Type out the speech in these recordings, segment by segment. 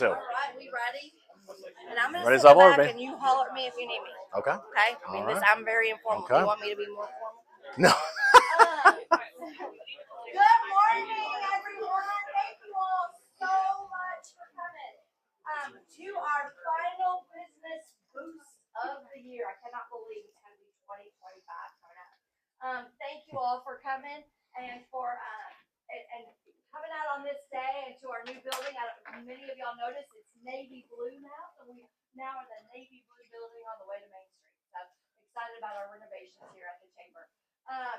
Two. All right, we ready? And I'm going to Ready sit as in the I've back been. and you holler at me if you need me. Okay. Okay? I mean, All right. I'm very informal. Do Okay. you want me to be more formal? No. Good morning, everyone. Thank you all so much for coming to our final business boost of the year. I cannot believe it's going to be 2025 coming up. Thank you all for coming and for and coming out on this day and to our new building. Many of y'all noticed it's navy blue now, so we now are the navy blue building on the way to Main Street. So excited about our renovations here at the chamber.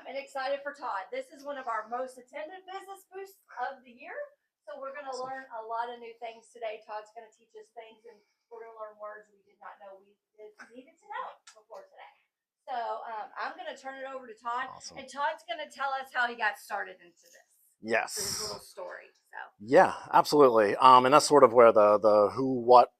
And excited for Todd. This is one of our most attended business boosts of the year. So we're going to learn a lot of new things today. Todd's going to teach us things, and we're going to learn words we did not know we needed to know before today. So I'm going to turn it over to Todd, Awesome. and Todd's going to tell us how he got started into this. Yes. His little story. So yeah, absolutely. And that's sort of where the who, what,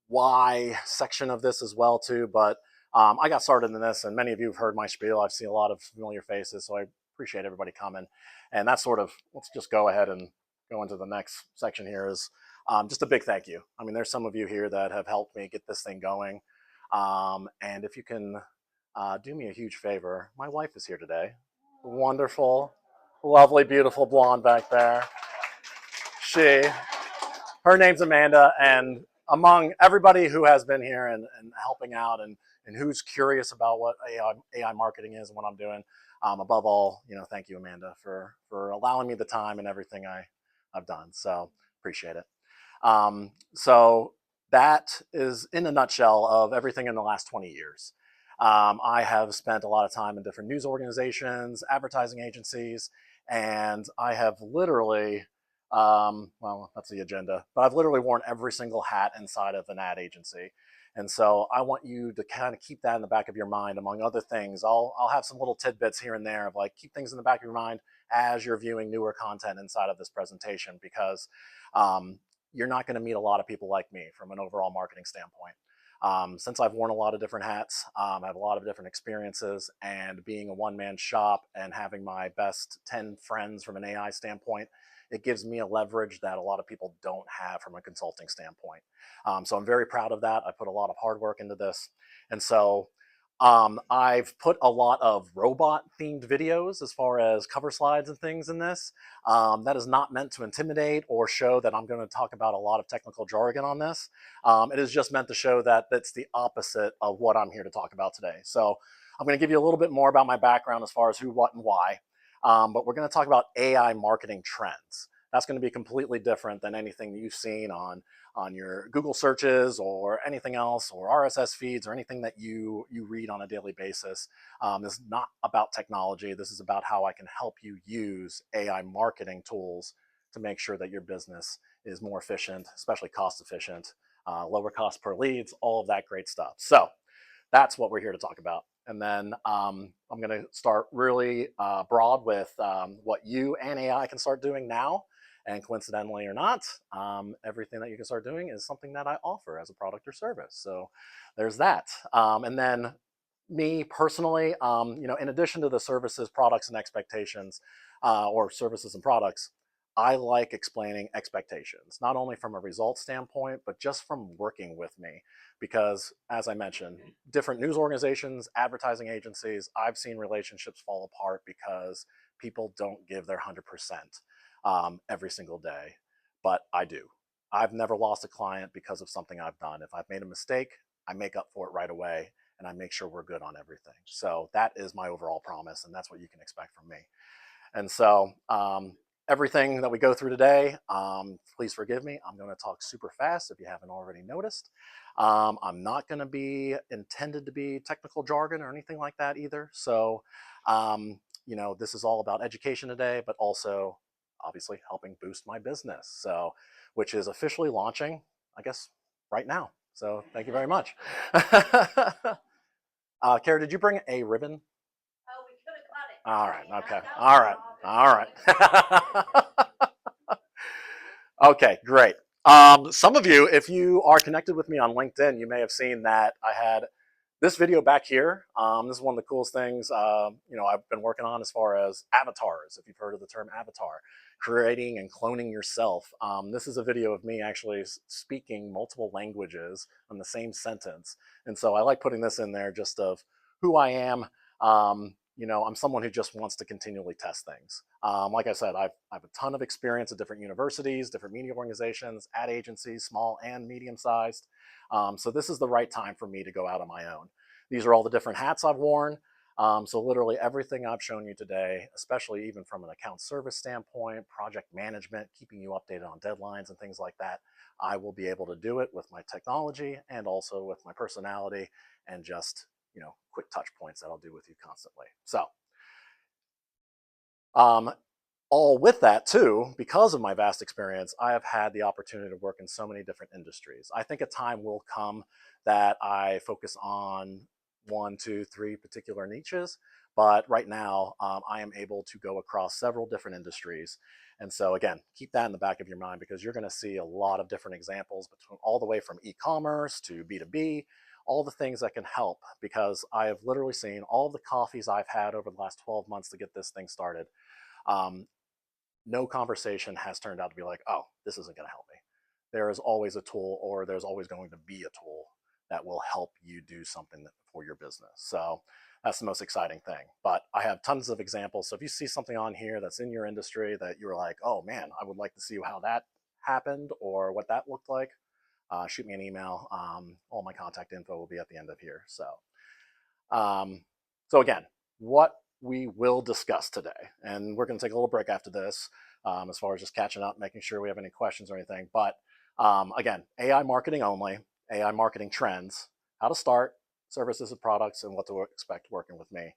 why section of this as well too. But I got started in this, and many of you have heard my spiel. I've seen a lot of familiar faces, so I appreciate everybody coming. And that's sort of, let's just go ahead and go into the next section here is just a big thank you. I mean, there's some of you here that have helped me get this thing going. And if you can do me a huge favor, my wife is here today. Wonderful, lovely, beautiful blonde back there. Her name's Amanda, and among everybody who has been here and helping out and who's curious about what AI marketing is and what I'm doing, above all, thank you, Amanda, for allowing me the time and everything I've done. So appreciate it. So that is in a nutshell of everything in the last 20 years. I have spent a lot of time in different news organizations, advertising agencies, and I have literally, well, that's the agenda, but I've literally worn every single hat inside of an ad agency. And so I want you to kind of keep that in the back of your mind, among other things. I'll have some little tidbits here and there of like, keep things in the back of your mind as you're viewing newer content inside of this presentation, because you're not going to meet a lot of people like me from an overall marketing standpoint. Since I've worn a lot of different hats, I have a lot of different experiences, and being a one-man shop and having my best 10 friends from an AI standpoint, it gives me a leverage that a lot of people don't have from a consulting standpoint. So I'm very proud of that. I put a lot of hard work into this. And so I've put a lot of robot themed videos as far as cover slides and things in this. That is not meant to intimidate or show that I'm going to talk about a lot of technical jargon on this. It is just meant to show that that's the opposite of what I'm here to talk about today. So I'm going to give you a little bit more about my background as far as who, what, and why. But we're going to talk about AI marketing trends. That's going to be completely different than anything you've seen on your Google searches or anything else, or RSS feeds, or anything that you read on a daily basis. This is not about technology. This is about how I can help you use AI marketing tools to make sure that your business is more efficient, especially cost efficient, lower cost per leads, all of that great stuff. So that's what we're here to talk about. And then I'm going to start really broad with what you and AI can start doing now. And coincidentally or not, everything that you can start doing is something that I offer as a product or service. So there's that. And then me personally, in addition to the services, products, and expectations, or services and products, I like explaining expectations, not only from a results standpoint, but just from working with me. Because as I mentioned, different news organizations, advertising agencies, I've seen relationships fall apart because people don't give their 100% every single day, but I do. I've never lost a client because of something I've done. If I've made a mistake, I make up for it right away, and I make sure we're good on everything. So that is my overall promise, and that's what you can expect from me. And so everything that we go through today, please forgive me. I'm going to talk super fast if you haven't already noticed. I'm not going to be intended to be technical jargon or anything like that either. So, this is all about education today, but also obviously helping boost my business. So, which is officially launching, I guess, right now. So thank you very much. Kara, did you bring a ribbon? oh, we could have cut it. All right. Okay. All right. Okay, great. Some of you, if you are connected with me on LinkedIn, you may have seen that I had this video back here. This is one of the coolest things, I've been working on as far as avatars, if you've heard of the term avatar. creating and cloning yourself. This is a video of me actually speaking multiple languages in the same sentence. And so I like putting this in there just of who I am. I'm someone who just wants to continually test things. Like I said, I have a ton of experience at different universities, different media organizations, ad agencies, small and medium sized. So this is the right time for me to go out on my own. These are all the different hats I've worn. So literally everything I've shown you today, especially even from an account service standpoint, project management, keeping you updated on deadlines and things like that, I will be able to do it with my technology and also with my personality and just, quick touch points that I'll do with you constantly. So all with that too, because of my vast experience, I have had the opportunity to work in so many different industries. I think a time will come that I focus on 1, 2, 3 particular niches, but right now I am able to go across several different industries. And so again, keep that in the back of your mind because you're going to see a lot of different examples between all the way from e-commerce to B2B, all the things that can help, because I have literally seen all the coffees I've had over the last 12 months to get this thing started. No conversation has turned out to be like, oh, this isn't going to help me. There is always a tool, or there's always going to be a tool that will help you do something for your business. So that's the most exciting thing. But I have tons of examples. So if you see something on here that's in your industry that you're like, oh man, I would like to see how that happened or what that looked like, shoot me an email. All my contact info will be at the end of here. So again, what we will discuss today, and we're going to take a little break after this as far as just catching up, making sure we have any questions or anything. But again, AI marketing only, AI marketing trends, how to start, services and products, and what to expect working with me.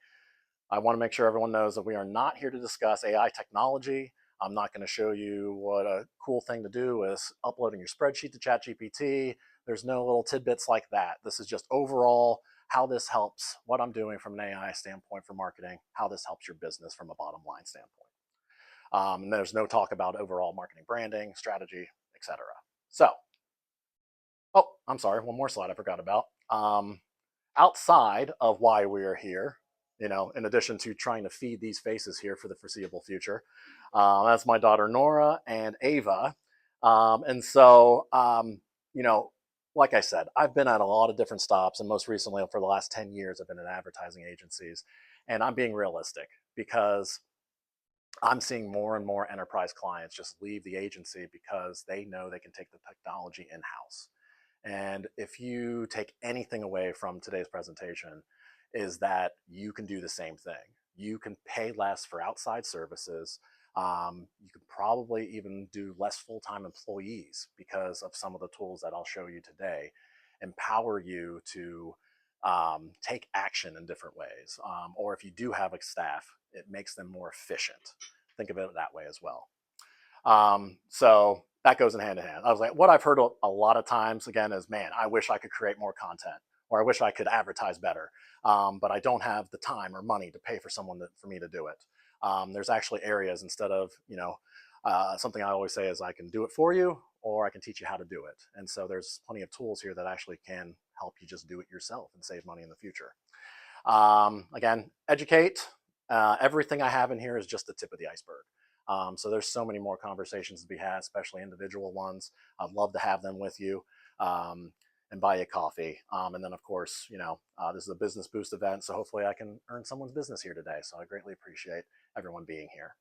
I want to make sure everyone knows that we are not here to discuss AI technology. I'm not going to show you what a cool thing to do is uploading your spreadsheet to ChatGPT. There's no little tidbits like that. This is just overall how this helps, what I'm doing from an AI standpoint for marketing, how this helps your business from a bottom line standpoint. And there's no talk about overall marketing, branding, strategy, etc. So, oh, I'm sorry, one more slide I forgot about. Outside of why we are here, in addition to trying to feed these faces here for the foreseeable future, that's my daughter Nora and Ava. And so, like I said, I've been at a lot of different stops, and most recently for the last 10 years, I've been in advertising agencies. And I'm being realistic because I'm seeing more and more enterprise clients just leave the agency because they know they can take the technology in-house. And if you take anything away from today's presentation, is that you can do the same thing. You can pay less for outside services. You can probably even do less full-time employees because of some of the tools that I'll show you today, empower you to take action in different ways. Or if you do have a staff, it makes them more efficient. Think of it that way as well. So that goes in hand in hand. I was like, what I've heard a lot of times again is, man, I wish I could create more content, or I wish I could advertise better, but I don't have the time or money to pay for someone for me to do it. There's actually areas instead of, something I always say is I can do it for you, or I can teach you how to do it. And so there's plenty of tools here that actually can help you just do it yourself and save money in the future. Again, educate. Everything I have in here is just the tip of the iceberg. So there's so many more conversations to be had, especially individual ones. I'd love to have them with you and buy you coffee. And then, of course, this is a Business Boost event, so hopefully I can earn someone's business here today. So I greatly appreciate everyone being here.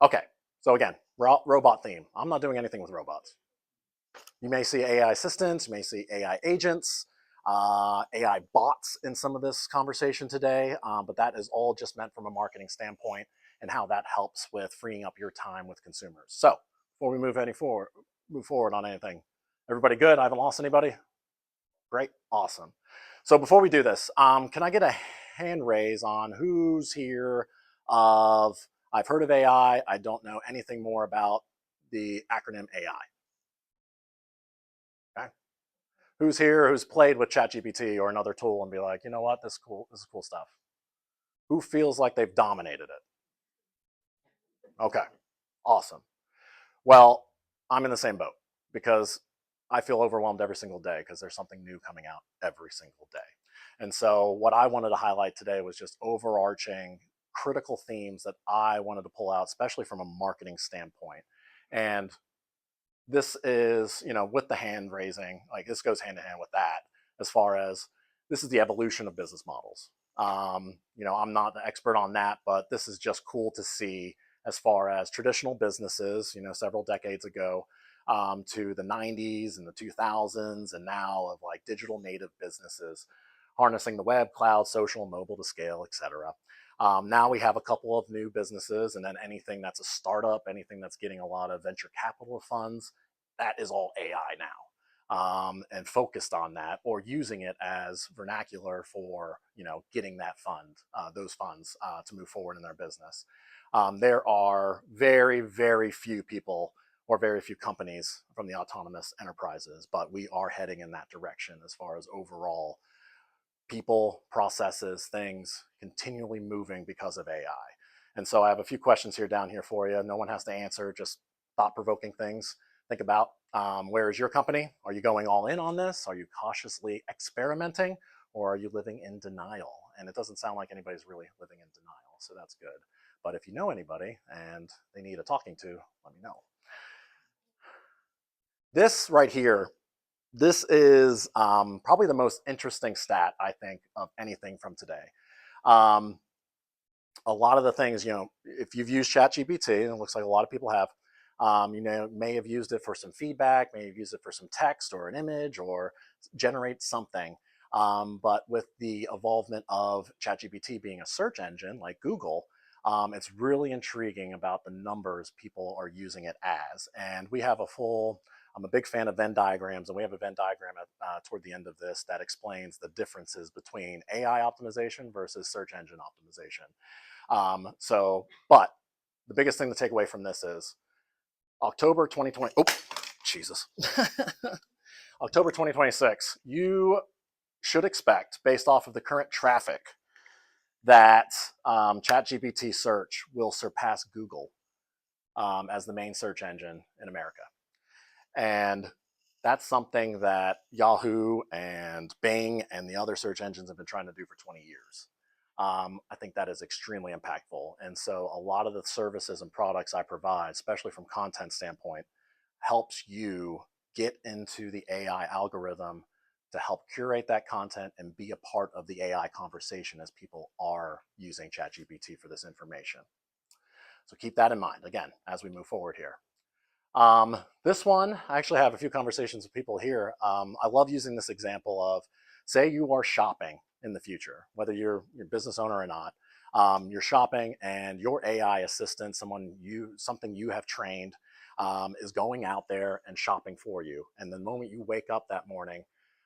Okay, so again, robot theme. I'm not doing anything with robots. You may see AI assistants, you may see AI agents, AI bots in some of this conversation today, but that is all just meant from a marketing standpoint and how that helps with freeing up your time with consumers. So before we move forward on anything, everybody good? I haven't lost anybody? Great, awesome. So before we do this, can I get a hand raise on who's here of, I've heard of AI, I don't know anything more about the acronym AI. Okay. Who's here who's played with ChatGPT or another tool and be like, you know what, this is cool stuff. Who feels like they've dominated it? Okay, awesome. Well, I'm in the same boat because I feel overwhelmed every single day because there's something new coming out every single day. And so what I wanted to highlight today was just overarching critical themes that I wanted to pull out, especially from a marketing standpoint. And this is, with the hand raising, like this goes hand in hand with that, as far as this is the evolution of business models. I'm not the expert on that, but this is just cool to see as far as traditional businesses, several decades ago, to the 90s and the 2000s, and now of like digital native businesses harnessing the web, cloud, social, mobile to scale, etc. Now we have a couple of new businesses, and then anything that's a startup, anything that's getting a lot of venture capital funds, that is all AI now, and focused on that or using it as vernacular for getting that fund, those funds to move forward in their business. There are very, very few people or very few companies from the autonomous enterprises, but we are heading in that direction as far as overall people, processes, things continually moving because of AI. And so I have a few questions here down here for you. No one has to answer, just thought-provoking things. Think about where is your company? Are you going all in on this? Are you cautiously experimenting? Or are you living in denial? And it doesn't sound like anybody's really living in denial, so that's good. But if you know anybody and they need a talking to, let me know. This right here, this is probably the most interesting stat, I think, of anything from today. A lot of the things, if you've used ChatGPT, and it looks like a lot of people have, may have used it for some feedback, may have used it for some text or an image or generate something. But with the evolvement of ChatGPT being a search engine like Google, it's really intriguing about the numbers people are using it as. And we have I'm a big fan of Venn diagrams, and we have a Venn diagram toward the end of this that explains the differences between AI optimization versus search engine optimization. But the biggest thing to take away from this is October 2020. Oh, Jesus. October 2026. You should expect, based off of the current traffic, that ChatGPT search will surpass Google as the main search engine in America. And that's something that Yahoo and Bing and the other search engines have been trying to do for 20 years. I think that is extremely impactful. And so a lot of the services and products I provide, especially from content standpoint, helps you get into the AI algorithm to help curate that content and be a part of the AI conversation as people are using ChatGPT for this information. So keep that in mind, again, as we move forward here. This one, I actually have a few conversations with people here. I love using this example of, say you are shopping in the future, whether you're a business owner or not. You're shopping and your AI assistant, something you have trained, is going out there and shopping for you. And the moment you wake up that morning,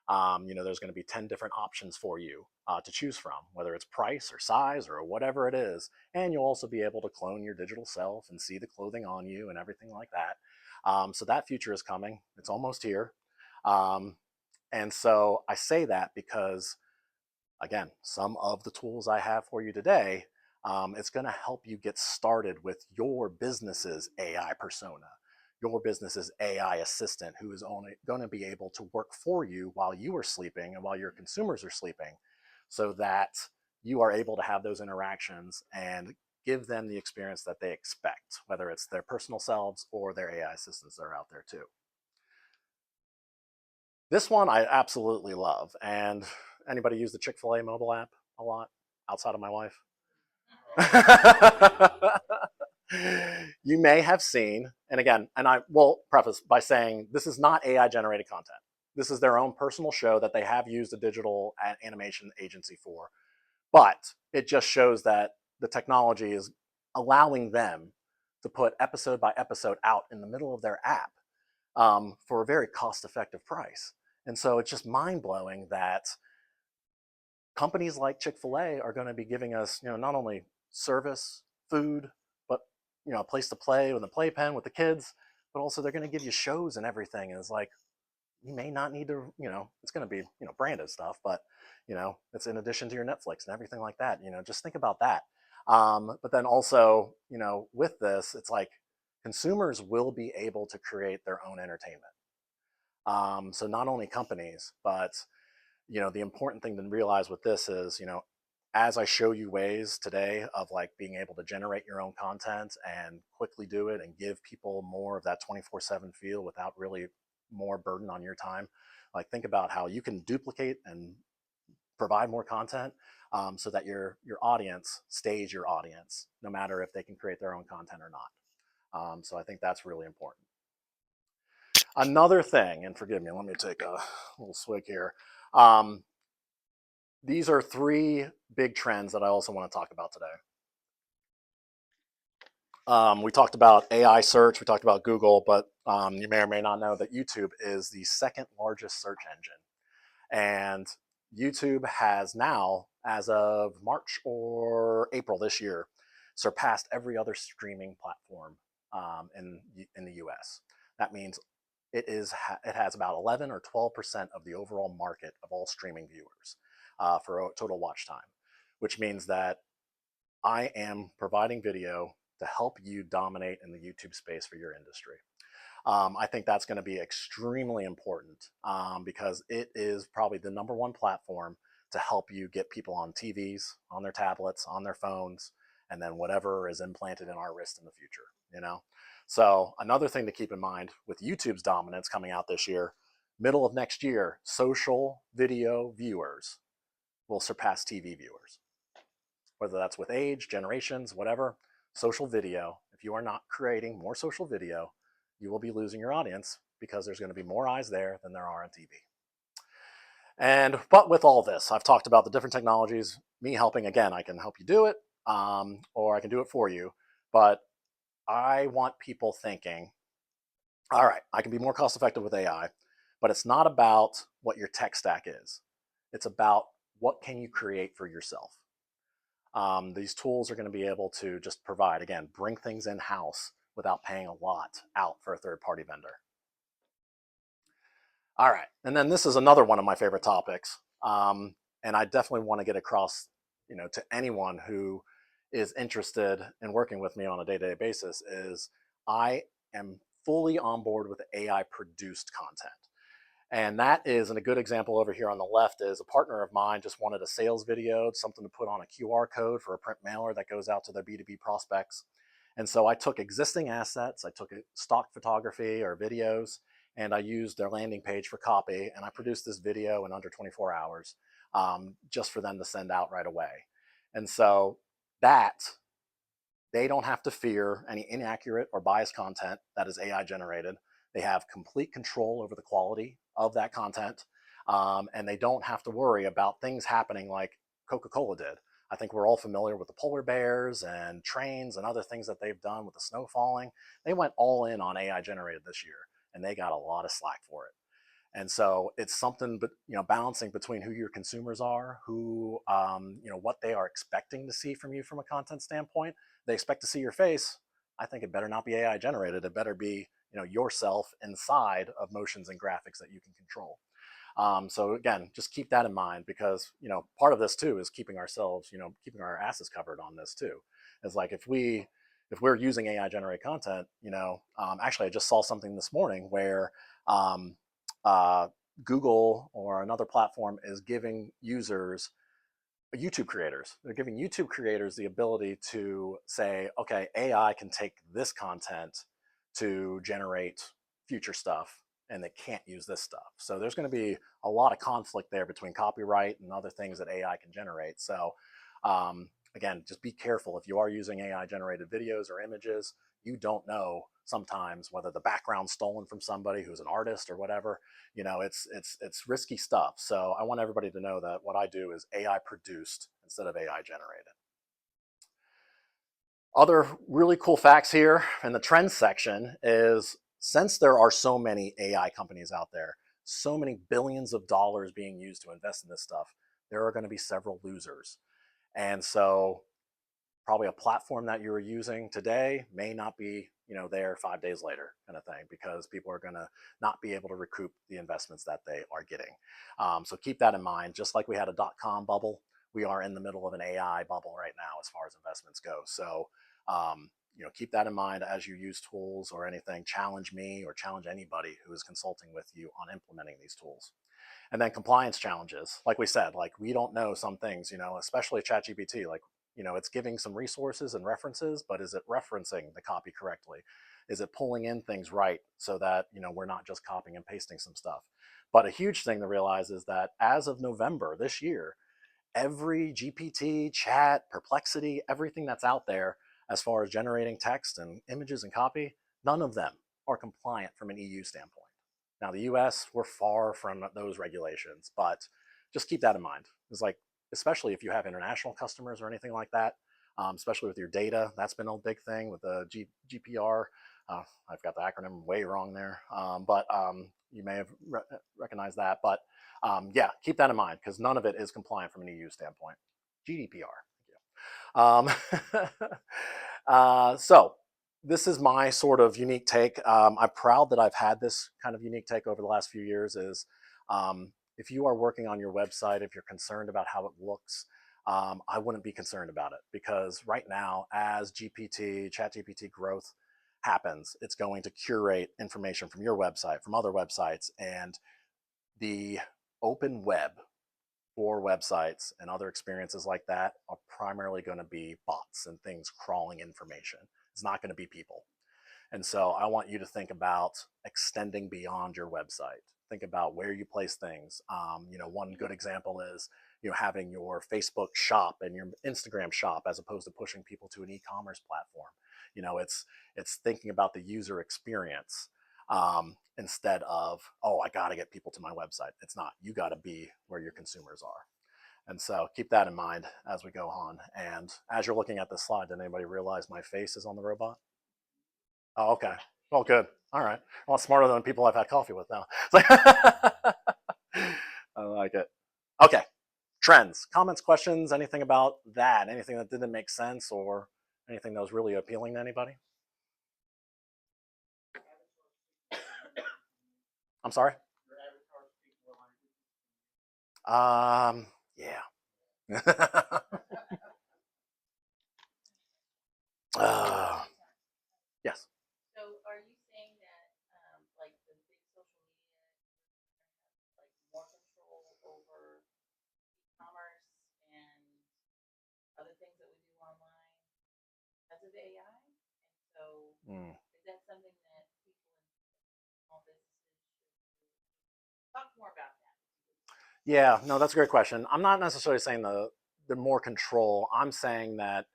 there's going to be 10 different options for you to choose from, whether it's price or size or whatever it is. And you'll also be able to clone your digital self and see the clothing on you and everything like that. So that future is coming. It's almost here. And so I say that because, again, some of the tools I have for you today, it's going to help you get started with your business's AI persona, your business's AI assistant, who is only going to be able to work for you while you are sleeping and while your consumers are sleeping, so that you are able to have those interactions and give them the experience that they expect, whether it's their personal selves or their AI assistants that are out there too. This one I absolutely love. And anybody use the Chick-fil-A mobile app a lot outside of my wife? You may have seen, and again, and I will preface by saying this is not AI generated content. This is their own personal show that they have used a digital animation agency for. But it just shows that the technology is allowing them to put episode by episode out in the middle of their app for a very cost-effective price. And so it's just mind-blowing that companies like Chick-fil-A are going to be giving us, not only service, food, but a place to play with a playpen with the kids, but also they're going to give you shows and everything. And it's like, you may not need to, it's going to be, branded stuff, but it's in addition to your Netflix and everything like that. Just think about that. But then also, with this, it's like consumers will be able to create their own entertainment. So not only companies, but the important thing to realize with this is, as I show you ways today of like being able to generate your own content and quickly do it and give people more of that 24/7 feel without really more burden on your time, like think about how you can duplicate and provide more content, so that your audience stays your audience, no matter if they can create their own content or not. So I think that's really important. Another thing, and forgive me, let me take a little swig here. Um, these are three big trends that I also want to talk about today. We talked about AI search, we talked about Google, but you may or may not know that YouTube is the second largest search engine. And YouTube has now, as of March or April this year, surpassed every other streaming platform in the US. That means it has about 11 or 12% of the overall market of all streaming viewers for total watch time, which means that I am providing video to help you dominate in the YouTube space for your industry. I think that's going to be extremely important because it is probably the number one platform to help you get people on TVs, on their tablets, on their phones, and then whatever is implanted in our wrist in the future, you know? So another thing to keep in mind with YouTube's dominance coming out this year, middle of next year, social video viewers will surpass TV viewers, whether that's with age, generations, whatever. Social video, if you are not creating more social video, you will be losing your audience because there's going to be more eyes there than there are on TV. But with all this, I've talked about the different technologies, me helping. Again, I can help you do it, or I can do it for you. But I want people thinking, all right, I can be more cost effective with AI, but it's not about what your tech stack is. It's about what can you create for yourself. These tools are going to be able to just provide, again, bring things in-house without paying a lot out for a third-party vendor. All right, and then this is another one of my favorite topics, and I definitely want to get across, to anyone who is interested in working with me on a day-to-day basis, is I am fully on board with AI-produced content. And that is, and a good example over here on the left is a partner of mine just wanted a sales video, something to put on a QR code for a print mailer that goes out to their B2B prospects. And so I took existing assets, I took stock photography or videos, and I used their landing page for copy, and I produced this video in under 24 hours just for them to send out right away. And so that they don't have to fear any inaccurate or biased content that is AI generated. They have complete control over the quality of that content, and they don't have to worry about things happening like Coca-Cola did. I think we're all familiar with the polar bears and trains and other things that they've done with the snow falling. They went all in on AI generated this year, and they got a lot of slack for it. And so it's something, but balancing between who your consumers are, who what they are expecting to see from you from a content standpoint. They expect to see your face. I think it better not be AI generated. It better be yourself inside of motions and graphics that you can control. So again, just keep that in mind because part of this too is keeping ourselves, keeping our asses covered on this too. It's like if we're using AI generated content, actually I just saw something this morning where uh, Google or another platform is giving users, YouTube creators, they're giving YouTube creators the ability to say, okay, AI can take this content to generate future stuff and they can't use this stuff. So there's going to be a lot of conflict there between copyright and other things that AI can generate. So again, just be careful if you are using AI generated videos or images. You don't know sometimes whether the background's stolen from somebody who's an artist or whatever. It's risky stuff. So I want everybody to know that what I do is AI produced instead of AI generated. Other really cool facts here in the trends section is since there are so many AI companies out there, so many billions of dollars being used to invest in this stuff, there are going to be several losers. And so probably a platform that you're using today may not be there 5 days later kind of thing because people are going to not be able to recoup the investments that they are getting. So keep that in mind. Just like we had a dot-com bubble, we are in the middle of an AI bubble right now as far as investments go. So keep that in mind as you use tools or anything. Challenge me or challenge anybody who is consulting with you on implementing these tools. And then compliance challenges, like we said, like we don't know some things, especially ChatGPT, like, it's giving some resources and references, but is it referencing the copy correctly? Is it pulling in things right so that, we're not just copying and pasting some stuff? But a huge thing to realize is that as of November this year, every GPT, chat, perplexity, everything that's out there as far as generating text and images and copy, none of them are compliant from an EU standpoint. Now, the US, we're far from those regulations, but just keep that in mind. It's like, especially if you have international customers or anything like that, especially with your data, that's been a big thing with the GPR. I've got the acronym way wrong there, but you may have recognized that. But yeah, keep that in mind because none of it is compliant from an EU standpoint. GDPR. So this is my sort of unique take. I'm proud that I've had this kind of unique take over the last few years is if you are working on your website, if you're concerned about how it looks, I wouldn't be concerned about it because right now, as ChatGPT growth happens, it's going to curate information from your website, from other websites, and the open web for websites and other experiences like that are primarily going to be bots and things crawling information. It's not going to be people. And so I want you to think about extending beyond your website. Think about where you place things. One good example is having your Facebook shop and your Instagram shop as opposed to pushing people to an e-commerce platform. It's thinking about the user experience instead of, oh, I got to get people to my website. It's not. You got to be where your consumers are. And so keep that in mind as we go on. And as you're looking at this slide, did anybody realize my face is on the robot? Oh, okay. Well, good. All right. A lot smarter than people I've had coffee with now. I like it. Okay. Trends, comments, questions, anything about that? Anything that didn't make sense or anything that was really appealing to anybody? I'm sorry? Yeah. Yes. So are you saying that like the big social media like more control over e-commerce and other things that we do online because of AI? And so is that something that people in small businesses should talk more about that? Yeah, no, that's a great question. I'm not necessarily saying the more control. I'm saying that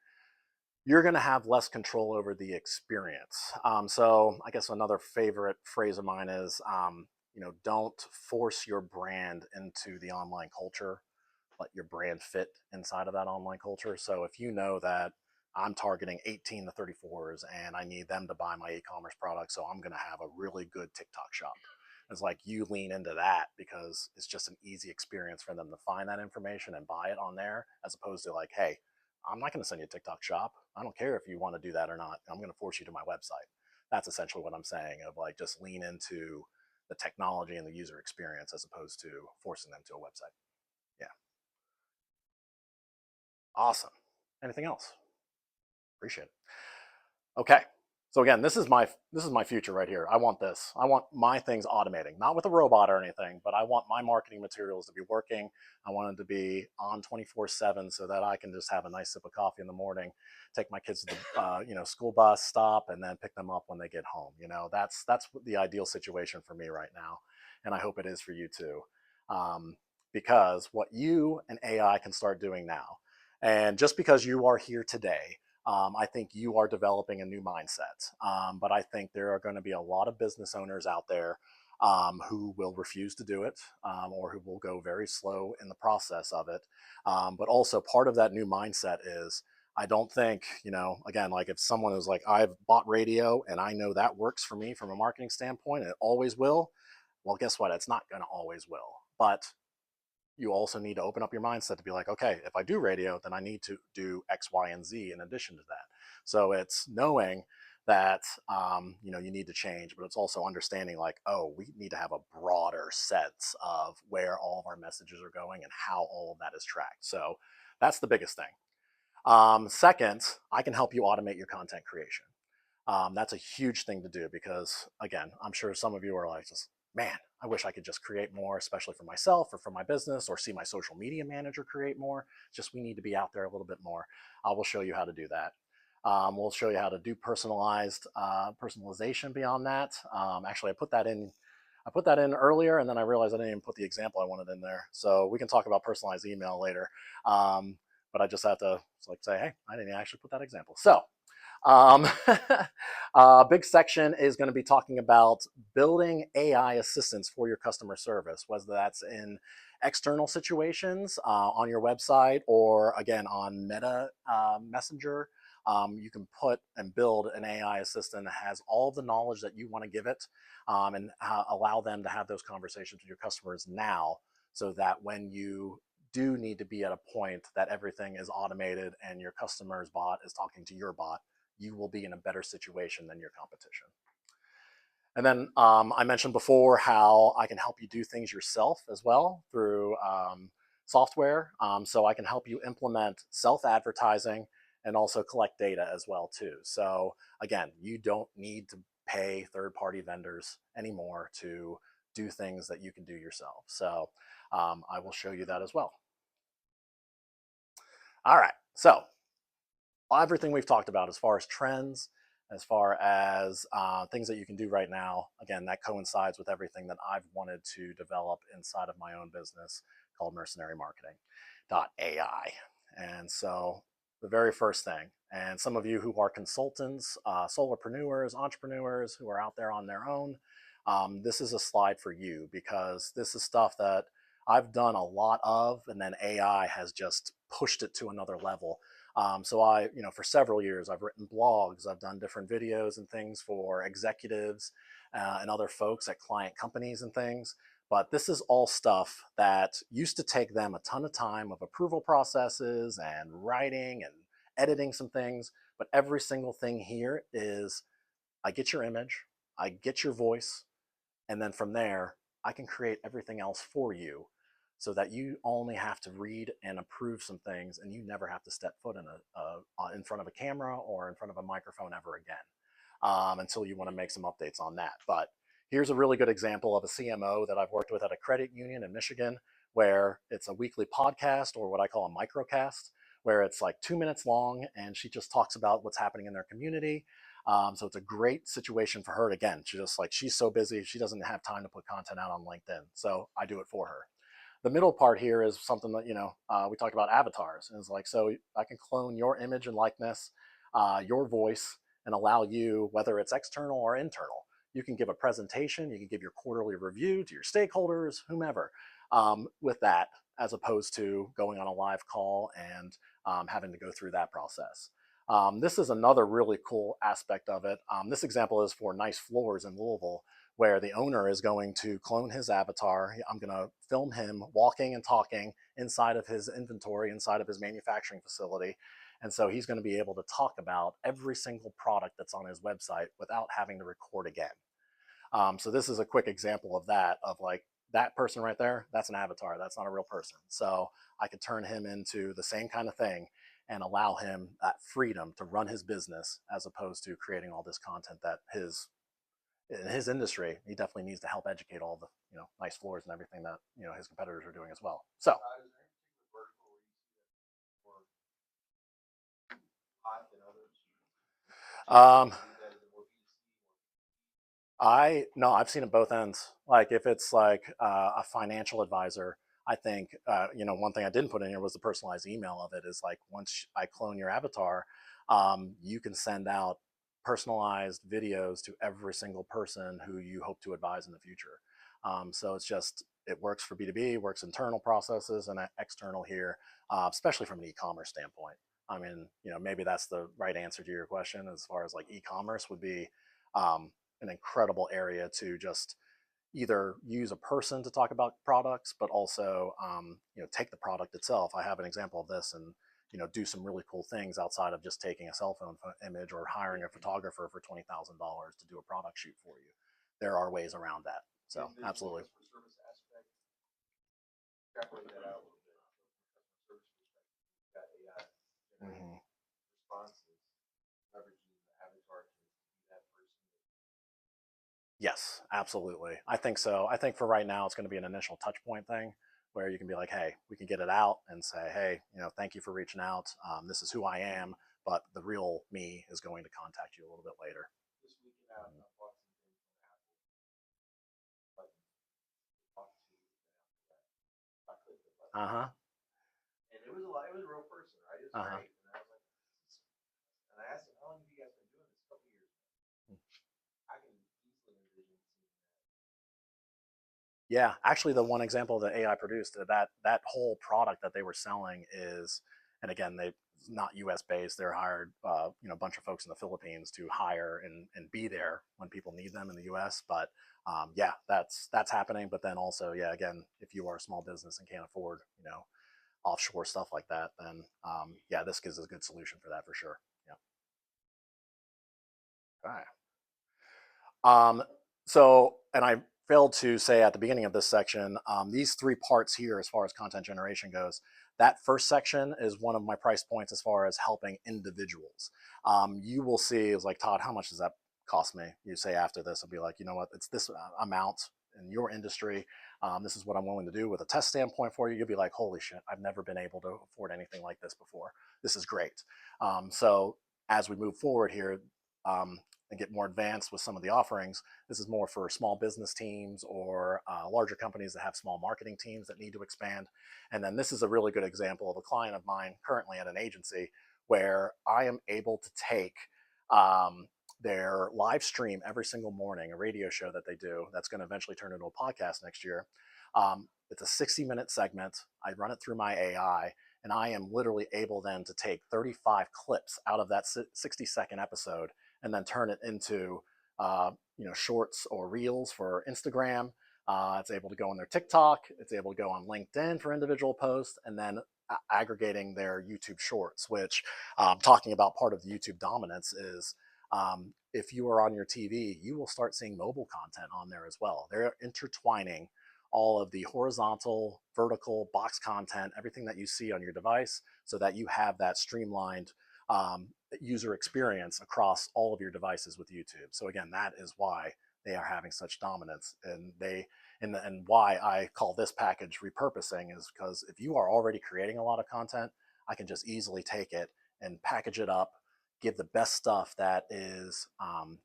you're going to have less control over the experience. So I guess another favorite phrase of mine is, don't force your brand into the online culture. Let your brand fit inside of that online culture. So if you know that I'm targeting 18 to 34s and I need them to buy my e-commerce product, so I'm going to have a really good TikTok shop. It's like you lean into that because it's just an easy experience for them to find that information and buy it on there, as opposed to like, hey, I'm not going to send you a TikTok shop. I don't care if you want to do that or not. I'm going to force you to my website. That's essentially what I'm saying of like just lean into the technology and the user experience as opposed to forcing them to a website. Yeah. Awesome. Anything else? Appreciate it. Okay. So again, this is my future right here. I want this. I want my things automating, not with a robot or anything, but I want my marketing materials to be working. I want it to be on 24/7 so that I can just have a nice sip of coffee in the morning, take my kids to the school bus stop, and then pick them up when they get home. That's the ideal situation for me right now, and I hope it is for you too, because what you and AI can start doing now, and just because you are here today. I think you are developing a new mindset. But I think there are going to be a lot of business owners out there who will refuse to do it or who will go very slow in the process of it. But also, part of that new mindset is I don't think, again, like if someone is like, I've bought radio and I know that works for me from a marketing standpoint, and it always will. Well, guess what? It's not going to always will. But you also need to open up your mindset to be like, okay, if I do radio, then I need to do X, Y, and Z in addition to that. So it's knowing that you need to change, but it's also understanding like, oh, we need to have a broader sense of where all of our messages are going and how all of that is tracked. So that's the biggest thing. Second, I can help you automate your content creation. That's a huge thing to do because, again, I'm sure some of you are like, just, man, I wish I could just create more, especially for myself or for my business, or see my social media manager create more. Just we need to be out there a little bit more. We'll show you how to do that. We'll show you how to do personalization beyond that. Actually, I put that in earlier, and then I realized I didn't even put the example I wanted in there. So we can talk about personalized email later. But I just have to say, hey, I didn't actually put that example. So a big section is going to be talking about building AI assistants for your customer service, whether that's in external situations on your website or, again, on Meta Messenger. You can put and build an AI assistant that has all the knowledge that you want to give it, and allow them to have those conversations with your customers now, so that when you do need to be at a point that everything is automated and your customer's bot is talking to your bot, you will be in a better situation than your competition. And then I mentioned before how I can help you do things yourself as well through software. So I can help you implement self-advertising and also collect data as well too. So again, you don't need to pay third-party vendors anymore to do things that you can do yourself. So I will show you that as well. All right, so everything we've talked about as far as trends, as far as things that you can do right now, again, that coincides with everything that I've wanted to develop inside of my own business called Mercenary Marketing.ai. And so the very first thing, and some of you who are consultants, solopreneurs, entrepreneurs who are out there on their own, this is a slide for you, because this is stuff that I've done a lot of, and then AI has just pushed it to another level. So for several years, I've written blogs, I've done different videos and things for executives and other folks at client companies and things. But this is all stuff that used to take them a ton of time of approval processes and writing and editing some things. But every single thing here is, I get your image, I get your voice, and then from there, I can create everything else for you, so that you only have to read and approve some things, and you never have to step foot in front of a camera or in front of a microphone ever again, until you want to make some updates on that. But here's a really good example of a CMO that I've worked with at a credit union in Michigan, where it's a weekly podcast, or what I call a microcast, where it's like 2 minutes long, and she just talks about what's happening in their community. So it's a great situation for her. Again, she's so busy, she doesn't have time to put content out on LinkedIn. So I do it for her. The middle part here is something that, we talked about avatars. And it's like, so I can clone your image and likeness, your voice, and allow you, whether it's external or internal, you can give a presentation, you can give your quarterly review to your stakeholders, whomever, with that, as opposed to going on a live call and having to go through that process. This is another really cool aspect of it. This example is for Nice Floors in Louisville, where the owner is going to clone his avatar. I'm going to film him walking and talking inside of his inventory, inside of his manufacturing facility. And so he's going to be able to talk about every single product that's on his website without having to record again. So this is a quick example of that, of like, that person right there, that's an avatar, that's not a real person. So I could turn him into the same kind of thing and allow him that freedom to run his business, as opposed to creating all this content that in his industry, he definitely needs to help educate all the Nice Floors and everything that his competitors are doing as well. So um, I've seen it both ends. Like, if it's like a financial advisor, I think one thing I didn't put in here was the personalized email of it. Is like, once I clone your avatar, you can send out personalized videos to every single person who you hope to advise in the future. So it works for B2B, works internal processes and external here, especially from an e-commerce standpoint. I mean, maybe that's the right answer to your question, as far as like e-commerce would be. An incredible area to just either use a person to talk about products, but also take the product itself. I have an example of this, and do some really cool things outside of just taking a cell phone image or hiring a photographer for $20,000 to do a product shoot for you. There are ways around that. So absolutely. Mhm. responses, leveraging the avatar to be that person. Yes, absolutely. I think so. I think for right now, it's going to be an initial touch point thing where you can be like, hey, we can get it out and say, hey, thank you for reaching out. This is who I am, but the real me is going to contact you a little bit later. This weekend out, I bought some things from Apple, but talk to the Apple rep. I clicked the button, Uh huh. and it was a lot. It was a real person, right? It was Uh huh. great. And I was like, and I asked him, how long have you guys been doing this? A couple years now. I can easily envision seeing that. Yeah, actually, the one example that AI produced, that whole product that they were selling is, and again, they not U.S. based. They're hired, a bunch of folks in the Philippines to hire and be there when people need them in the U.S. But yeah, that's happening. But then also, yeah, again, if you are a small business and can't afford, offshore stuff like that, then yeah, this gives a good solution for that for sure. Yeah. All right. So, and I failed to say at the beginning of this section, these three parts here, as far as content generation goes, that first section is one of my price points as far as helping individuals. You will see, it's like, Todd, how much does that cost me? You say after this, I'll be like, you know what, it's this amount in your industry. This is what I'm willing to do with a test standpoint for you. You'll be like, holy shit, I've never been able to afford anything like this before. This is great. So as we move forward here, and get more advanced with some of the offerings, this is more for small business teams or larger companies that have small marketing teams that need to expand. And then this is a really good example of a client of mine currently at an agency where I am able to take their live stream every single morning, a radio show that they do that's going to eventually turn into a podcast next year. It's a 60-minute segment. I run it through my AI, and I am literally able then to take 35 clips out of that 60-second episode and then turn it into shorts or reels for Instagram. It's able to go on their TikTok. It's able to go on LinkedIn for individual posts, and then aggregating their YouTube shorts, which talking about part of the YouTube dominance is if you are on your TV, you will start seeing mobile content on there as well. They're intertwining all of the horizontal, vertical, box content, everything that you see on your device, so that you have that streamlined user experience across all of your devices with YouTube. So again, that is why they are having such dominance, and why I call this package repurposing is because if you are already creating a lot of content, I can just easily take it and package it up, give the best stuff that is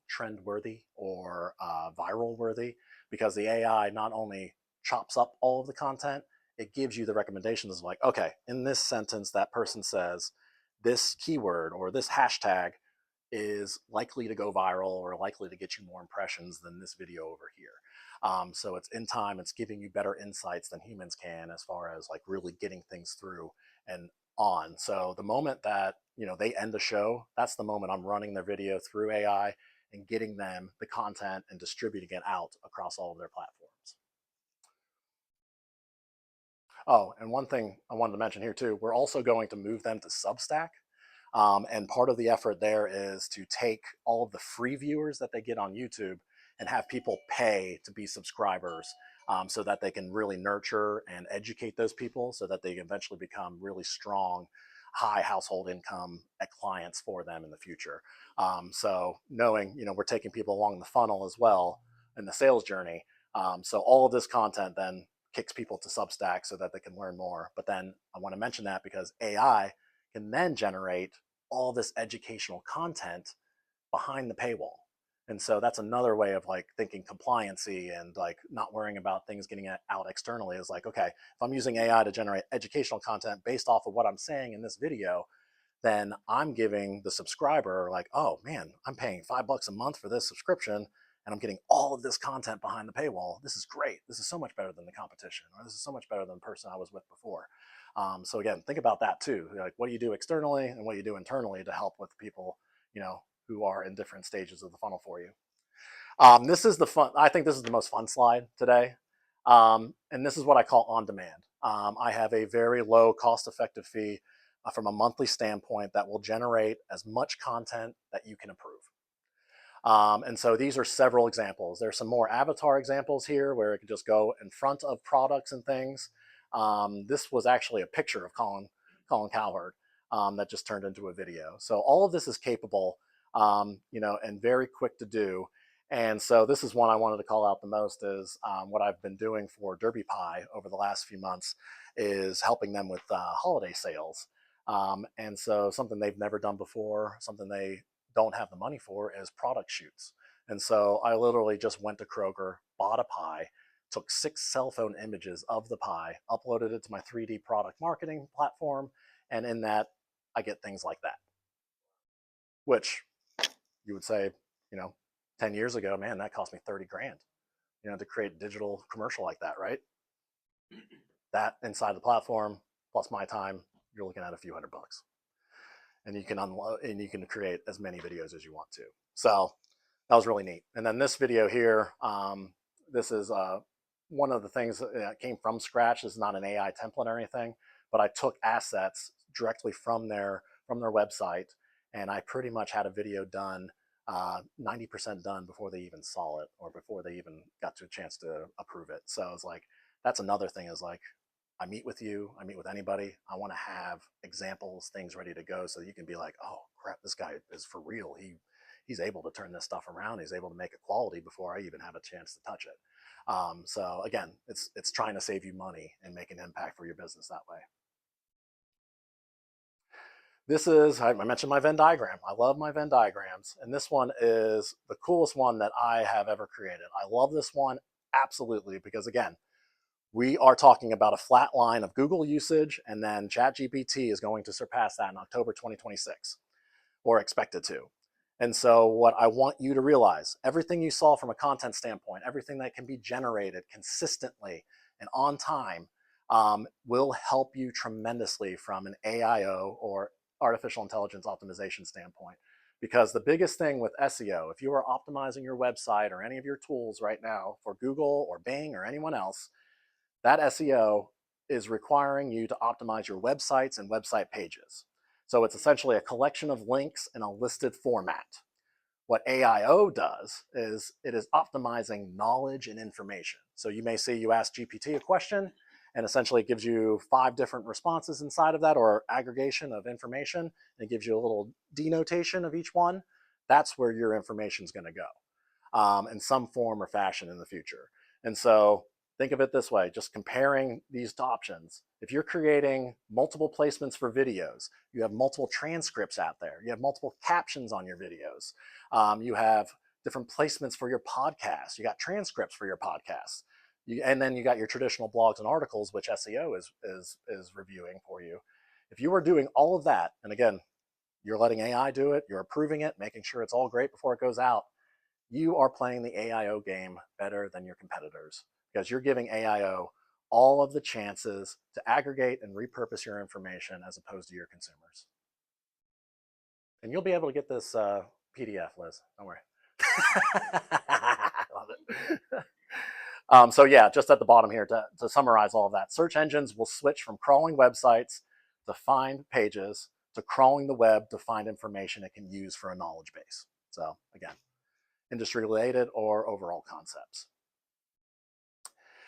trend worthy or viral worthy, because the AI not only chops up all of the content, it gives you the recommendations like, okay, in this sentence, that person says this keyword or this hashtag is likely to go viral or likely to get you more impressions than this video over here. So it's in time, it's giving you better insights than humans can as far as like really getting things through and on. So the moment that they end the show, that's the moment I'm running their video through AI and getting them the content and distributing it out across all of their platforms. Oh, and one thing I wanted to mention here too, we're also going to move them to Substack. And part of the effort there is to take all of the free viewers that they get on YouTube and have people pay to be subscribers, so that they can really nurture and educate those people so that they eventually become really strong, high household income at clients for them in the future. So knowing, we're taking people along the funnel as well in the sales journey. So all of this content then kicks people to Substack so that they can learn more. But then I want to mention that because AI can then generate all this educational content behind the paywall. And so that's another way of like thinking compliancy and like not worrying about things getting out externally is like, okay, if I'm using AI to generate educational content based off of what I'm saying in this video, then I'm giving the subscriber like, oh man, I'm paying $5 a month for this subscription and I'm getting all of this content behind the paywall. This is great. This is so much better than the competition, or this is so much better than the person I was with before. So again, think about that too. Like, what do you do externally and what do you do internally to help with people, who are in different stages of the funnel for you. This is the fun. I think this is the most fun slide today. And this is what I call on demand. I have a very low cost effective fee from a monthly standpoint that will generate as much content that you can approve. And so these are several examples. There's some more avatar examples here where it can just go in front of products and things. This was actually a picture of Colin Cowherd. that just turned into a video. So all of this is capable, and very quick to do. And so this is one I wanted to call out the most is what I've been doing for Derby Pie over the last few months is helping them with holiday sales. And so something they've never done before, something they don't have the money for is product shoots. And so I literally just went to Kroger, bought a pie, took 6 cell phone images of the pie, uploaded it to my 3D product marketing platform, and in that I get things like that, which you would say, 10 years ago, man, that cost me 30 grand, to create a digital commercial like that, right? That inside the platform plus my time, you're looking at a few $100, and you can unload and you can create as many videos as you want to. So that was really neat. And then this video here, this is one of the things that came from scratch. This is not an AI template or anything, but I took assets directly from their website, and I pretty much had a video done, 90% done before they even saw it or before they even got to a chance to approve it. So it's like, that's another thing is like, I meet with you, I meet with anybody, I want to have examples, things ready to go so you can be like, oh crap, this guy is for real. He's able to turn this stuff around. He's able to make it quality before I even have a chance to touch it. So again, it's trying to save you money and make an impact for your business that way. This is, I mentioned my Venn diagram. I love my Venn diagrams. And this one is the coolest one that I have ever created. I love this one absolutely because again, we are talking about a flat line of Google usage, and then ChatGPT is going to surpass that in October 2026, or expected to. And so what I want you to realize, everything you saw from a content standpoint, everything that can be generated consistently and on time will help you tremendously from an AIO or artificial intelligence optimization standpoint. Because the biggest thing with SEO, if you are optimizing your website or any of your tools right now for Google or Bing or anyone else, that SEO is requiring you to optimize your websites and website pages. So it's essentially a collection of links in a listed format. What AIO does is it is optimizing knowledge and information. So you may see you ask GPT a question, and essentially it gives you 5 different responses inside of that, or aggregation of information, and it gives you a little denotation of each one. That's where your information is going to go in some form or fashion in the future. And so think of it this way, just comparing these options. If you're creating multiple placements for videos, you have multiple transcripts out there, you have multiple captions on your videos, you have different placements for your podcast, you got transcripts for your podcasts, and then you got your traditional blogs and articles, which SEO is reviewing for you. If you are doing all of that, and again, you're letting AI do it, you're approving it, making sure it's all great before it goes out, you are playing the AIO game better than your competitors, because you're giving AIO all of the chances to aggregate and repurpose your information as opposed to your consumers. And you'll be able to get this PDF, Liz. Don't worry. I love it. So yeah, just at the bottom here to summarize all of that, search engines will switch from crawling websites to find pages to crawling the web to find information it can use for a knowledge base. So again, industry related or overall concepts.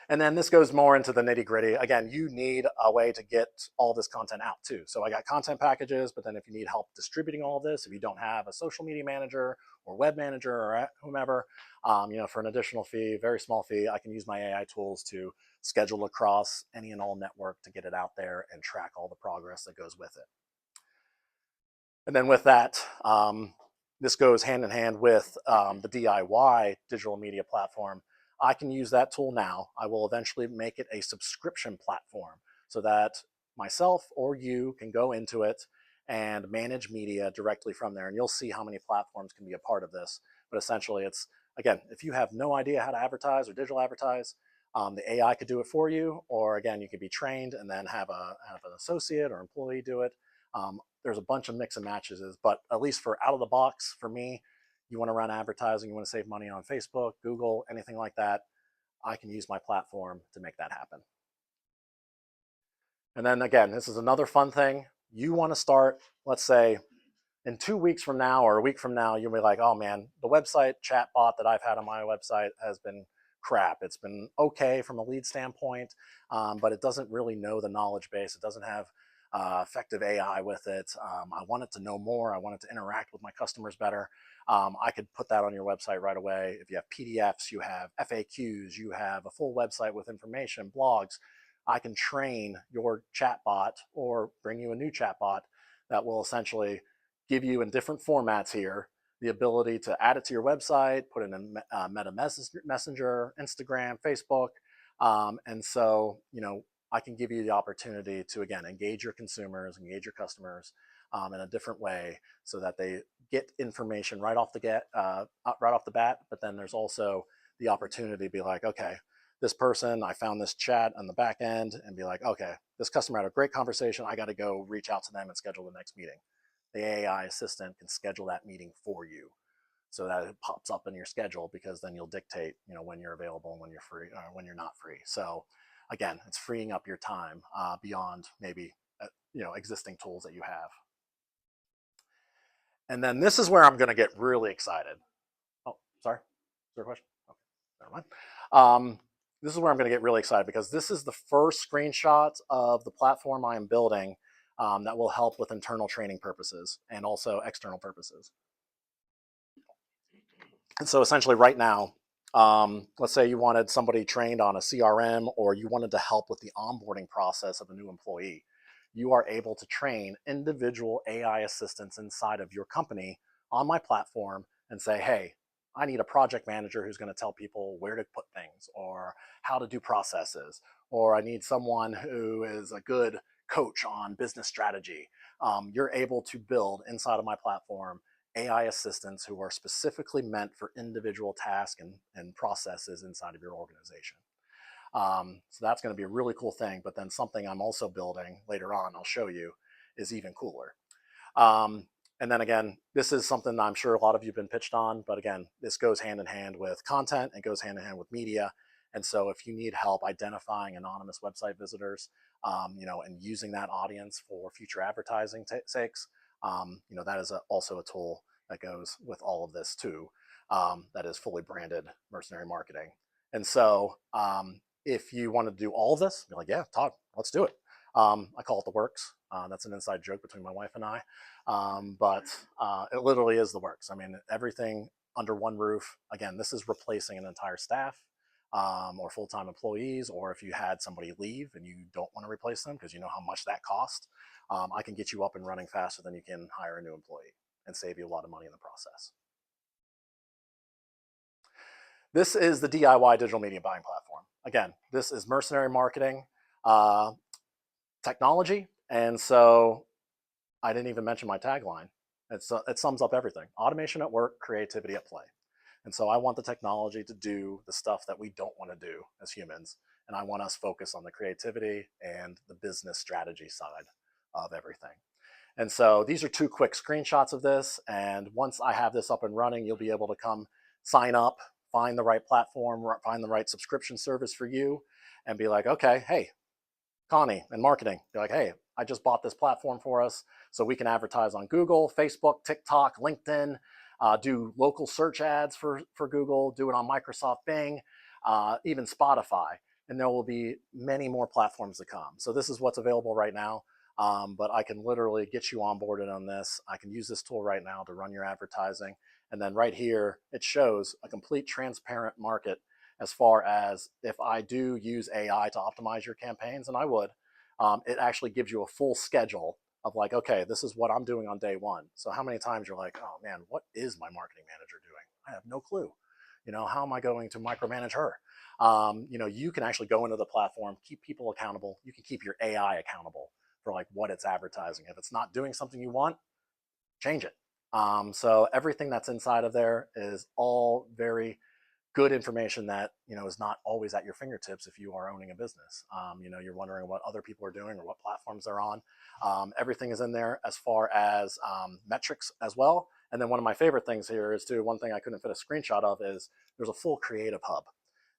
And then this goes more into the nitty gritty. Again, you need a way to get all this content out too. So I got content packages, but then if you need help distributing all of this, if you don't have a social media manager or web manager or whomever, for an additional fee, very small fee, I can use my AI tools to schedule across any and all network to get it out there and track all the progress that goes with it. And then with that, this goes hand in hand with the DIY digital media platform. I can use that tool now. I will eventually make it a subscription platform so that myself or you can go into it and manage media directly from there. And you'll see how many platforms can be a part of this. But essentially it's, again, if you have no idea how to advertise or digital advertise, the AI could do it for you. Or again, you could be trained and then have an associate or employee do it. There's a bunch of mix and matches, but at least for out of the box, for me, you want to run advertising, you want to save money on Facebook, Google, anything like that, I can use my platform to make that happen. And then again, this is another fun thing. You want to start, let's say, in 2 weeks from now or a week from now, you'll be like, oh man, the website chatbot that I've had on my website has been crap. It's been okay from a lead standpoint, but it doesn't really know the knowledge base. It doesn't have effective AI with it. I wanted to know more. I wanted to interact with my customers better. I could put that on your website right away. If you have PDFs, you have FAQs, you have a full website with information, blogs. I can train your chatbot or bring you a new chatbot that will essentially give you in different formats here the ability to add it to your website, put it in Meta Messenger, Instagram, Facebook. And so, I can give you the opportunity to, again, engage your consumers, engage your customers in a different way so that they get information right off the bat. But then there's also the opportunity to be like, okay, this person, I found this chat on the back end and be like, okay, this customer had a great conversation. I got to go reach out to them and schedule the next meeting. The AI assistant can schedule that meeting for you so that it pops up in your schedule, because then you'll dictate, when you're available and when you're free or when you're not free. So again, it's freeing up your time beyond maybe, existing tools that you have. And then this is where I'm going to get really excited. Oh, sorry. Is there a question? Okay, never mind. This is where I'm going to get really excited, because this is the first screenshot of the platform I am building that will help with internal training purposes and also external purposes. And so essentially right now, let's say you wanted somebody trained on a CRM, or you wanted to help with the onboarding process of a new employee. You are able to train individual AI assistants inside of your company on my platform and say, hey, I need a project manager who's going to tell people where to put things or how to do processes, or I need someone who is a good coach on business strategy. You're able to build inside of my platform AI assistants who are specifically meant for individual tasks and processes inside of your organization. So that's going to be a really cool thing. But then something I'm also building later on, I'll show you, is even cooler. And then again, this is something I'm sure a lot of you have been pitched on, but again, this goes hand in hand with content and goes hand in hand with media. And so if you need help identifying anonymous website visitors, and using that audience for future advertising sakes, that is also a tool that goes with all of this too, that is fully branded mercenary marketing. And so if you want to do all of this, you're like, yeah, Todd, let's do it. I call it the works. That's an inside joke between my wife and I. But it literally is the works. I mean, everything under one roof. Again, this is replacing an entire staff or full-time employees, or if you had somebody leave and you don't want to replace them because you know how much that costs, I can get you up and running faster than you can hire a new employee and save you a lot of money in the process. This is the DIY digital media buying platform. Again, this is mercenary marketing technology. And so I didn't even mention my tagline. It sums up everything. Automation at work, creativity at play. And so I want the technology to do the stuff that we don't want to do as humans. And I want us focus on the creativity and the business strategy side of everything. And so these are two quick screenshots of this. And once I have this up and running, you'll be able to come sign up, find the right platform, find the right subscription service for you, and be like, okay, hey, Connie and marketing, be like, hey, I just bought this platform for us so we can advertise on Google, Facebook, TikTok, LinkedIn, do local search ads for Google, do it on Microsoft Bing, even Spotify. And there will be many more platforms to come. So this is what's available right now. But I can literally get you onboarded on this. I can use this tool right now to run your advertising. And then right here, it shows a complete transparent market as far as if I do use AI to optimize your campaigns, and I would, it actually gives you a full schedule of like, okay, this is what I'm doing on day one. So how many times you're like, oh man, what is my marketing manager doing? I have no clue. How am I going to micromanage her? You can actually go into the platform, keep people accountable. You can keep your AI accountable for like what it's advertising. If it's not doing something you want, change it. So everything that's inside of there is all very good information that is not always at your fingertips if you are owning a business. You're wondering what other people are doing or what platforms they're on. Everything is in there as far as metrics as well. And then one of my favorite things here is too, one thing I couldn't fit a screenshot of is there's a full creative hub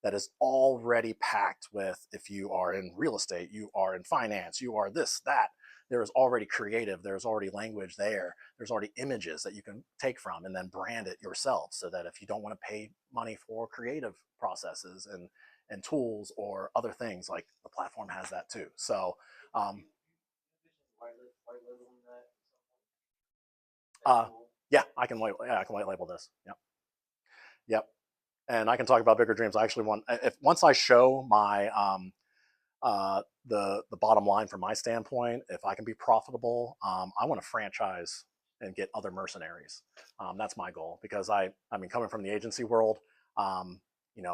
that is already packed with, if you are in real estate, you are in finance, you are this, that, there is already creative, there's already language there, there's already images that you can take from and then brand it yourself, so that if you don't want to pay money for creative processes and tools or other things, like the platform has that too. So Why Yeah, I can white label this. Yep. Yep. And I can talk about bigger dreams. I actually want, if once I show my the bottom line from my standpoint, if I can be profitable, I want to franchise and get other mercenaries. That's my goal, because I mean, coming from the agency world, um,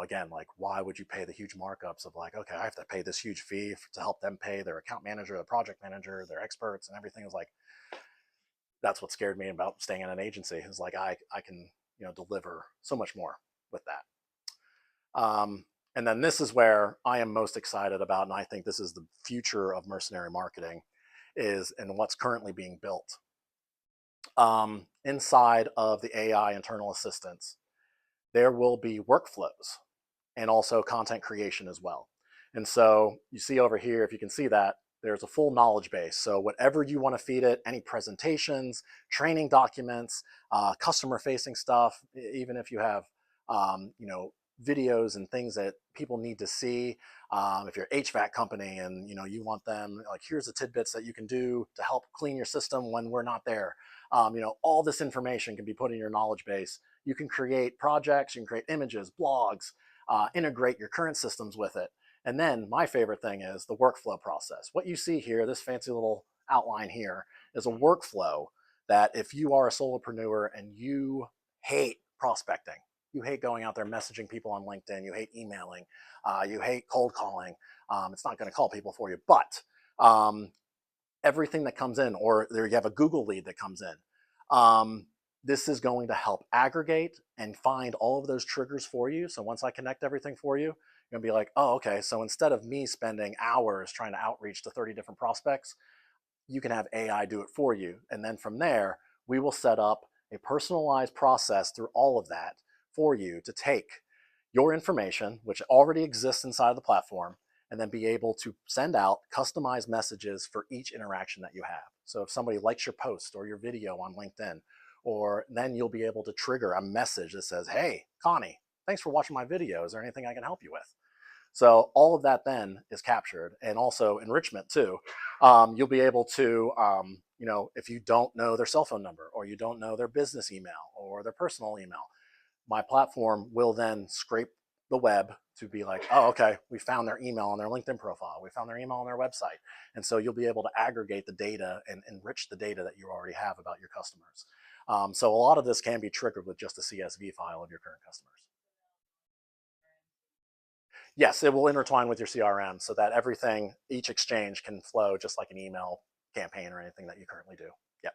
again, like, why would you pay the huge markups of like, okay, I have to pay this huge fee to help them pay their account manager, the project manager, their experts, and everything. Is like, that's what scared me about staying in an agency. Is like, I can deliver so much more with that. And then this is where I am most excited about, and I think this is the future of mercenary marketing, is and what's currently being built inside of the AI internal assistants. There will be workflows and also content creation as well. And so you see over here, if you can see that, there's a full knowledge base. So whatever you want to feed it, any presentations, training documents, customer facing stuff, even if you have, videos and things that people need to see. If you're an HVAC company and you want them, like, here's the tidbits that you can do to help clean your system when we're not there. All this information can be put in your knowledge base. You can create projects, you can create images, blogs, integrate your current systems with it. And then my favorite thing is the workflow process. What you see here, this fancy little outline here, is a workflow that if you are a solopreneur and you hate prospecting, you hate going out there messaging people on LinkedIn, you hate emailing, you hate cold calling, it's not going to call people for you, but everything that comes in, or there you have a Google lead that comes in, this is going to help aggregate and find all of those triggers for you. So once I connect everything for you, you're gonna be like, oh, okay, so instead of me spending hours trying to outreach to 30 different prospects, you can have AI do it for you. And then from there, we will set up a personalized process through all of that for you to take your information, which already exists inside of the platform, and then be able to send out customized messages for each interaction that you have. So if somebody likes your post or your video on LinkedIn, or then you'll be able to trigger a message that says, hey, Connie, thanks for watching my video. Is there anything I can help you with? So all of that then is captured, and also enrichment too. You'll be able to, if you don't know their cell phone number, or you don't know their business email or their personal email, my platform will then scrape the web to be like, oh, okay, we found their email on their LinkedIn profile, we found their email on their website. And so you'll be able to aggregate the data and enrich the data that you already have about your customers. So a lot of this can be triggered with just a CSV file of your current customers. Yes, it will intertwine with your CRM so that everything, each exchange can flow just like an email campaign or anything that you currently do. Yep.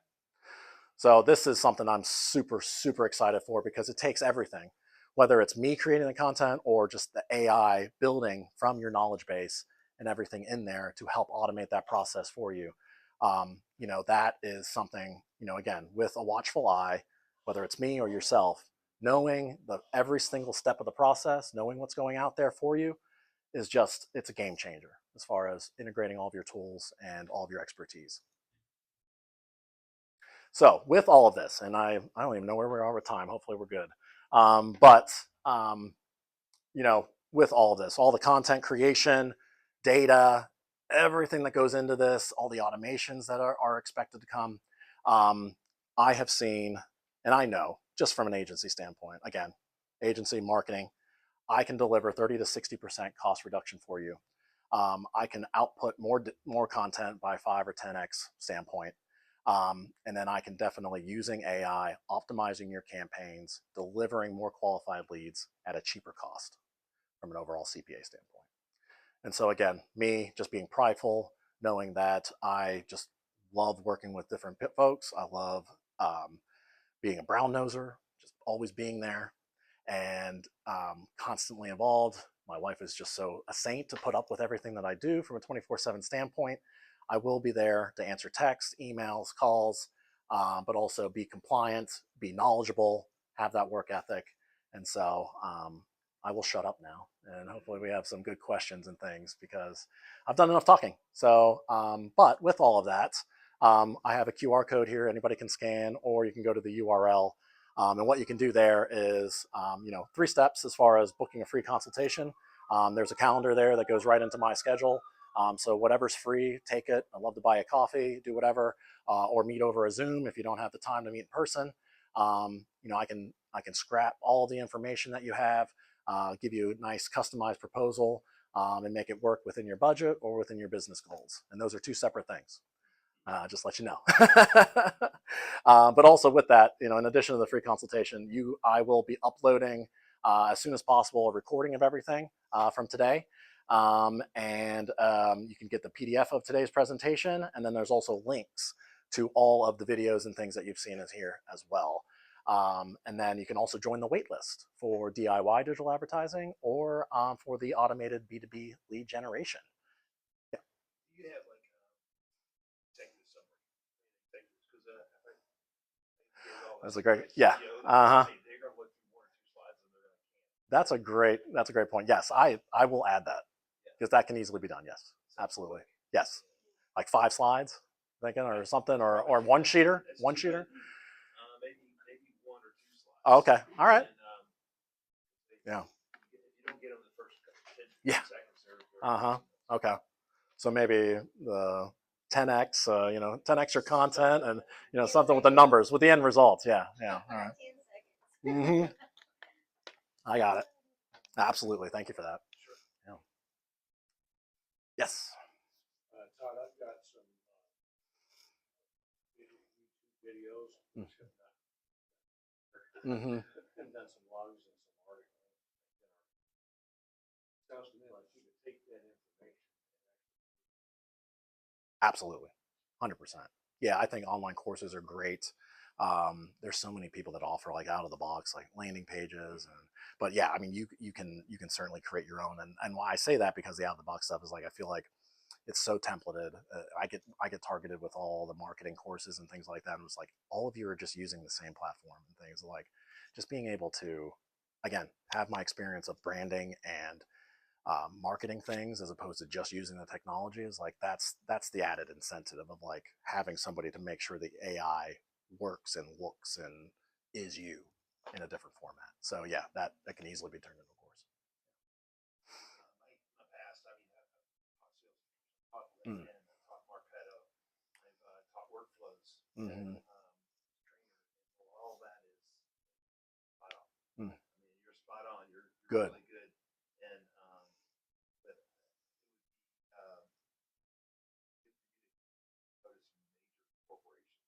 So this is something I'm super, super excited for, because it takes everything, whether it's me creating the content or just the AI building from your knowledge base and everything in there to help automate that process for you. That is something, again, with a watchful eye, whether it's me or yourself, knowing every single step of the process, knowing what's going out there for you, it's a game changer as far as integrating all of your tools and all of your expertise. So with all of this, and I don't even know where we are with time. Hopefully we're good. But with all of this, all the content creation, data, everything that goes into this, all the automations that are expected to come, I have seen, and I know just from an agency standpoint, again, agency marketing, I can deliver 30 to 60% cost reduction for you. I can output more content by 5 or 10x standpoint. And then I can definitely, using AI, optimizing your campaigns, delivering more qualified leads at a cheaper cost from an overall CPA standpoint. And so again, me just being prideful, knowing that I just love working with different folks. I love being a brown noser, just always being there and constantly involved. My wife is just so a saint to put up with everything that I do from a 24/7 standpoint. I will be there to answer texts, emails, calls, but also be compliant, be knowledgeable, have that work ethic. And so I will shut up now, and hopefully we have some good questions and things, because I've done enough talking. So, but with all of that, I have a QR code here anybody can scan, or you can go to the URL. And what you can do there is, 3 steps as far as booking a free consultation. There's a calendar there that goes right into my schedule. So whatever's free, take it. I'd love to buy a coffee, do whatever, or meet over a Zoom if you don't have the time to meet in person. I can scrap all the information that you have, give you a nice customized proposal, and make it work within your budget or within your business goals. And those are two separate things. Just let you know. But also with that, in addition to the free consultation, I will be uploading as soon as possible a recording of everything from today. You can get the PDF of today's presentation, and then there's also links to all of the videos and things that you've seen here as well. And then you can also join the waitlist for DIY digital advertising or for the automated B2B lead generation. Do you have like executive summary? Executives, because That's a great, yeah. Uh-huh. they're going to look through 1 or 2 slides and they're going to. That's a great point. Yes, I will add that because that can easily be done. Yes, absolutely. Yes, like 5 slides, thinking, or something, or one sheeter, one sheeter. Maybe 1 or 2 slides. Oh, okay, all right. And, Yeah. If you don't get them the first 10 Yeah. seconds, Okay. So maybe the 10x, 10x your content, and something with the numbers, with the end results. Yeah. All right. 10 seconds. I got it. Absolutely. Thank you for that. Sure. Yeah. Yes. Todd, I've got some YouTube videos. Mm-hmm. And done some blogs and some articles. Sounds to me like you could take that information. Absolutely. 100%. Yeah, I think online courses are great. There's so many people that offer like out of the box like landing pages, but yeah, I mean you can certainly create your own, and why I say that, because the out of the box stuff is like, I feel like it's so templated. I get targeted with all the marketing courses and things like that, and it's like all of you are just using the same platform and things. Like just being able to, again, have my experience of branding and marketing things as opposed to just using the technology is like, that's the added incentive of like having somebody to make sure the AI works and looks and is you in a different format. So yeah, that can easily be turned into a course. In the past, I've taught sales, Mm. I've taught Marketo, I've taught workflows, Mm-hmm. trainer, all that is spot on. Mm. I mean, you're spot on. You're Good. really good. And but it would be good for you to go to some major corporations.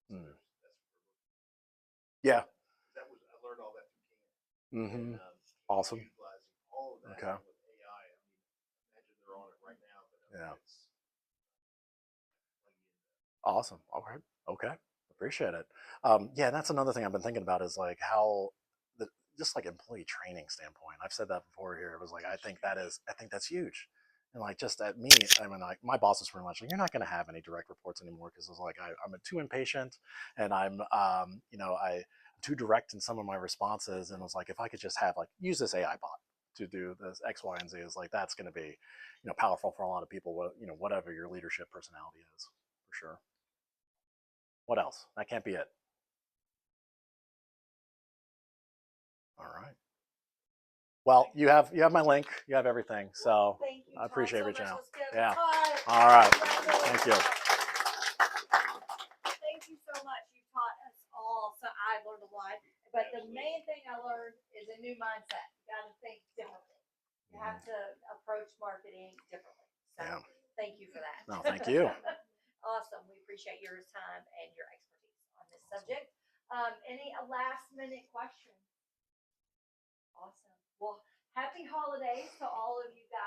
Mm. That's where we're looking. Yeah. I learned all that through Cannes. Mm-hmm. And, Awesome. utilizing all of that Okay. with AI. I mean, imagine they're on it right now, but Yeah. it's Awesome. All right. Okay. Appreciate it. Yeah, that's another thing I've been thinking about is like how just like employee training standpoint. I've said that before here. It was like, I think that's huge. And like just at me, I mean, like my boss is pretty much like, you're not going to have any direct reports anymore, because it's like I'm too impatient, and I'm too direct in some of my responses. And it was like, if I could just have like use this AI bot to do this X, Y, and Z, is like that's going to be powerful for a lot of people. Whatever your leadership personality is, for sure. What else? That can't be it. All right. Well, you have my link. You have everything. So Thank you, I appreciate Todd, reaching so out. much. Let's give Yeah. Todd All right. congratulations. Thank you. Thank you so much. You taught us all. So I've learned a lot. But the main thing I learned is a new mindset. You got to think differently. You have to approach marketing differently. So Yeah. thank you for that. No, thank you. Awesome. We appreciate your time and your expertise on this subject. Any last minute questions? Awesome. Well, happy holidays to all of you guys.